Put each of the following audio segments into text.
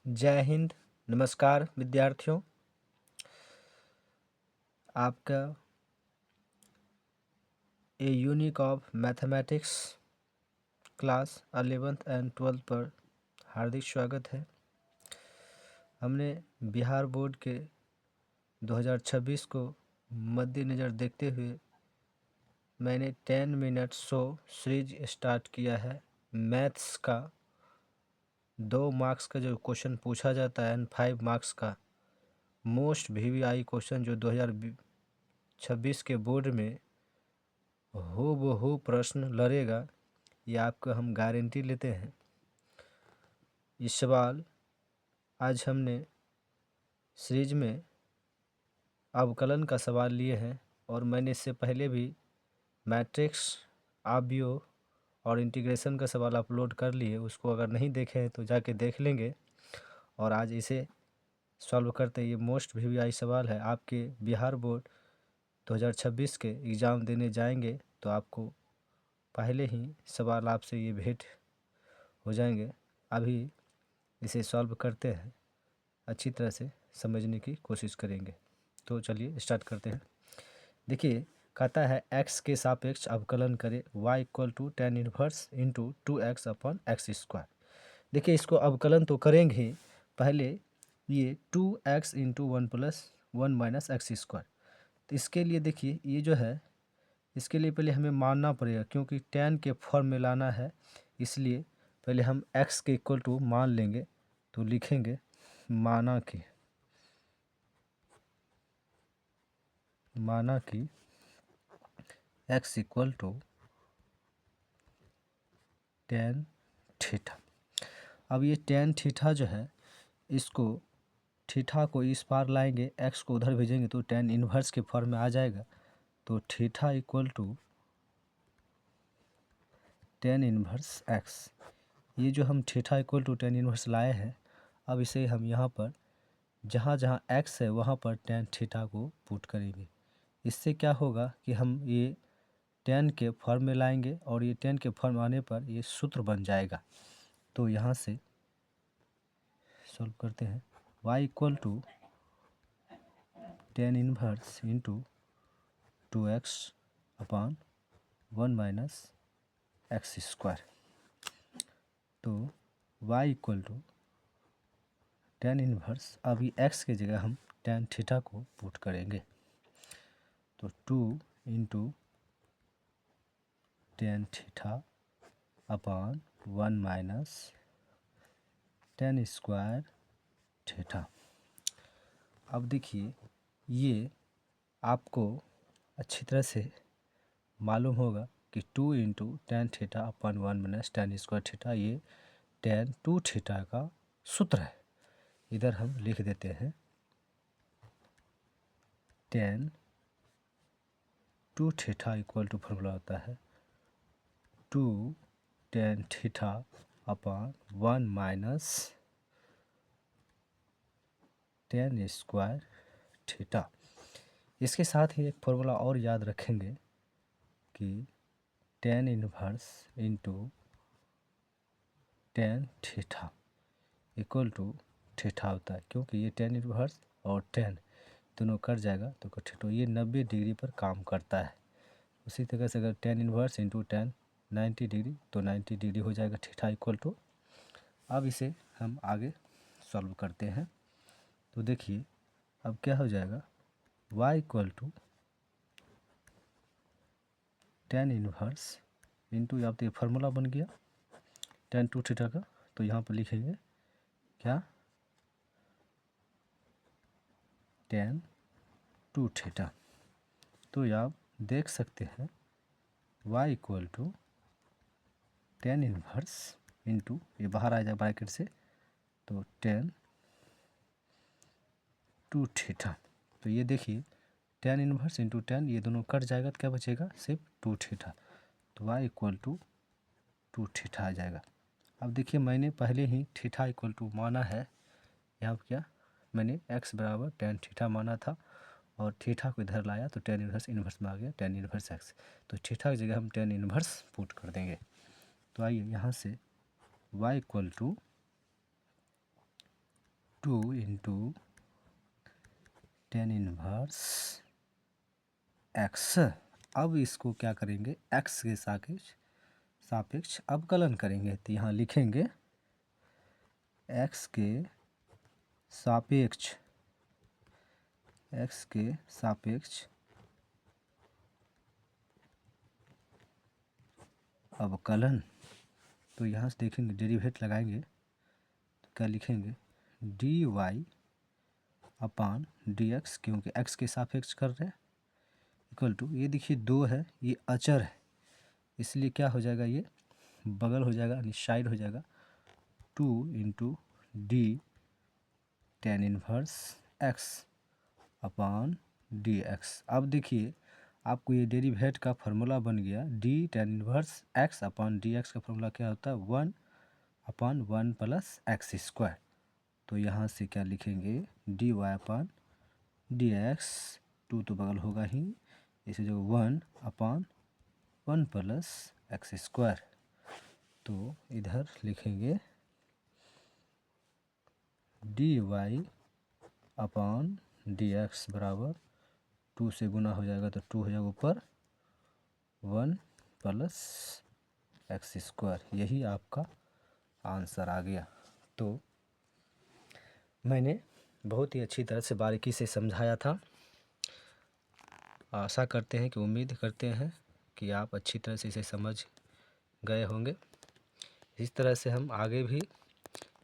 जय हिंद। नमस्कार विद्यार्थियों, आपका a unique of mathematics class 11th and 12th पर हार्दिक स्वागत है। हमने बिहार बोर्ड के 2026 को मद्देनज़र देखते हुए मैंने 10 मिनट शो सीरीज स्टार्ट किया है। मैथ्स का 2 मार्क्स का जो क्वेश्चन पूछा जाता है एंड 5 मार्क्स का मोस्ट VVI क्वेश्चन जो 2026 के बोर्ड में हूबहू प्रश्न लड़ेगा, ये आपको हम गारंटी लेते हैं। ये सवाल आज हमने सीरीज में अवकलन का सवाल लिए हैं और मैंने इससे पहले भी मैट्रिक्स, आव्यूह और इंटीग्रेशन का सवाल अपलोड कर लिए। उसको अगर नहीं देखे हैं तो जाके देख लेंगे। और आज इसे सॉल्व करते। ये मोस्ट VVI सवाल है। आपके बिहार बोर्ड 2026 के एग्ज़ाम देने जाएंगे तो आपको पहले ही सवाल आपसे ये भेंट हो जाएंगे। अभी इसे सॉल्व करते हैं, अच्छी तरह से समझने की कोशिश करेंगे। तो चलिए स्टार्ट करते हैं। देखिए, कहता है x के सापेक्ष अवकलन करें y equal to tan inverse into 2x upon x square. देखिए, इसको अवकलन तो करेंगे ही, पहले ये 2x into 1 plus 1 minus x square. तो इसके लिए देखिए, ये जो है इसके लिए पहले हमें मानना पड़ेगा, क्योंकि tan के फॉर्म में लाना है। इसलिए पहले हम x के इक्वल टू मान लेंगे। तो लिखेंगे माना कि x equal to tan theta. अब ये tan थीटा जो है, इसको थीटा को इस पार लाएंगे, x को उधर भेजेंगे तो tan इन्वर्स के फॉर्म में आ जाएगा। तो theta equal to tan inverse x। ये जो हम theta equal to tan inverse लाए हैं, अब इसे हम यहाँ पर जहाँ जहाँ x है वहाँ पर tan थीटा को पुट करेंगे। इससे क्या होगा कि हम ये tan के फॉर्म में लाएंगे और ये tan के फॉर्म आने पर ये सूत्र बन जाएगा। तो यहाँ से सॉल्व करते हैं। y equal to tan inverse into 2x upon 1 minus x square. तो y equal to tan inverse, अभी x की जगह हम tan थीटा को पुट करेंगे। तो 2 into tan theta upon 1 minus tan square theta. अब देखिए, ये आपको अच्छी तरह से मालूम होगा कि 2 into tan theta upon 1 minus tan square theta, ये tan 2 थीटा का सूत्र है। इधर हम लिख देते हैं tan 2 theta equal to formula होता है 2 tan theta upon 1 minus tan square theta. इसके साथ ही एक फॉर्मूला और याद रखेंगे कि tan inverse into tan theta equal to theta होता है, क्योंकि ये tan इनवर्स और tan दोनों कट जाएगा तो थीटा ये 90 डिग्री पर काम करता है। उसी तरह से अगर tan inverse into tan 90 degree तो 90 डिग्री हो जाएगा थीटा इक्वल टू। अब इसे हम आगे सॉल्व करते हैं। तो देखिए, अब क्या हो जाएगा, y equal to tan inverse into, यहाँ तो ये फार्मूला बन गया tan 2 थीटा का। तो यहाँ पर लिखेंगे क्या, tan 2 थीटा। तो आप देख सकते हैं y equal to tan inverse into, ये बाहर आ जाए ब्रैकेट से, तो tan 2 थीटा। तो ये देखिए tan इनवर्स इंटू tan, ये दोनों कट जाएगा तो क्या बचेगा, सिर्फ 2 थीटा। तो y इक्वल टू 2 थीटा आ जाएगा। अब देखिए, मैंने पहले ही थीटा इक्वल टू माना है। यहाँ पर क्या, मैंने x बराबर tan थीटा माना था और थीटा को इधर लाया तो tan इन्वर्स में आ गया tan इन्वर्स x। तो थीटा की जगह हम tan इन्वर्स पुट कर देंगे। तो आइए यहाँ से y equal to 2 into tan inverse x. अब इसको क्या करेंगे, एक्स के सापेक्ष अवकलन करेंगे। तो यहाँ लिखेंगे एक्स के सापेक्ष अवकलन। तो यहाँ से देखेंगे डेरिवेट लगाएंगे तो क्या लिखेंगे, डी वाई अपान डी एक्स, क्योंकि एक्स के सापेक्ष कर रहे हैं, इक्वल टू, ये देखिए 2 है, ये अचर है, इसलिए क्या हो जाएगा, ये बगल हो जाएगा, यानी साइड हो जाएगा, 2 into D tan inverse X upon D X. अब देखिए आपको ये डेरिवेट का फार्मूला बन गया, D tan inverse X upon D X का फार्मूला क्या होता है, 1 अपान 1 प्लस एक्स स्क्वायर। तो यहाँ से क्या लिखेंगे, डी वाई अपान डी एक्स, 2 तो बगल होगा ही, इसी जगह 1 अपान 1 प्लस एक्स स्क्वायर। तो इधर लिखेंगे डी वाई अपान डी एक्स बराबर 2 से गुना हो जाएगा तो 2 हो जाएगा ऊपर, 1 प्लस एक्स स्क्वायर। यही आपका आंसर आ गया। तो मैंने बहुत ही अच्छी तरह से बारीकी से समझाया था। आशा करते हैं कि, उम्मीद करते हैं कि आप अच्छी तरह से इसे समझ गए होंगे। इस तरह से हम आगे भी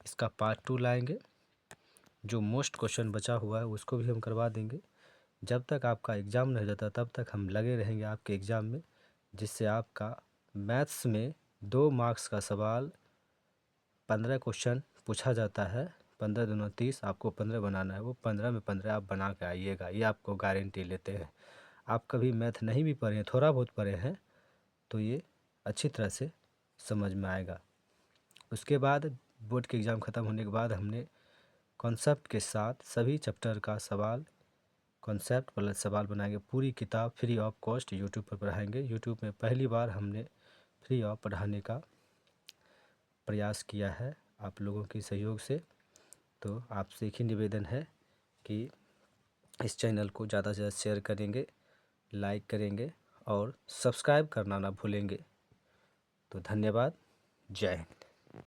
इसका पार्ट 2 लाएंगे। जो मोस्ट क्वेश्चन बचा हुआ है उसको भी हम करवा देंगे। जब तक आपका एग्ज़ाम नहीं हो जाता तब तक हम लगे रहेंगे आपके एग्ज़ाम में, जिससे आपका मैथ्स में 2 मार्क्स का सवाल 15 क्वेश्चन पूछा जाता है। 15 दूना 30, आपको 15 बनाना है, वो 15 में 15 आप बना के आइएगा, ये आपको गारंटी लेते हैं। आप कभी मैथ नहीं भी पढ़े हैं, थोड़ा बहुत पढ़े हैं, तो ये अच्छी तरह से समझ में आएगा। उसके बाद बोर्ड के एग्ज़ाम ख़त्म होने के बाद हमने कॉन्सेप्ट के साथ सभी चैप्टर का सवाल, कॉन्सेप्ट प्लस सवाल बनाएंगे। पूरी किताब फ्री ऑफ कॉस्ट यूट्यूब पर पढ़ाएंगे। यूट्यूब में पहली बार हमने फ्री ऑफ पढ़ाने का प्रयास किया है आप लोगों के सहयोग से। तो आपसे एक ही निवेदन है कि इस चैनल को ज़्यादा से ज़्यादा शेयर करेंगे, लाइक करेंगे और सब्सक्राइब करना ना भूलेंगे। तो धन्यवाद, जय हिंद।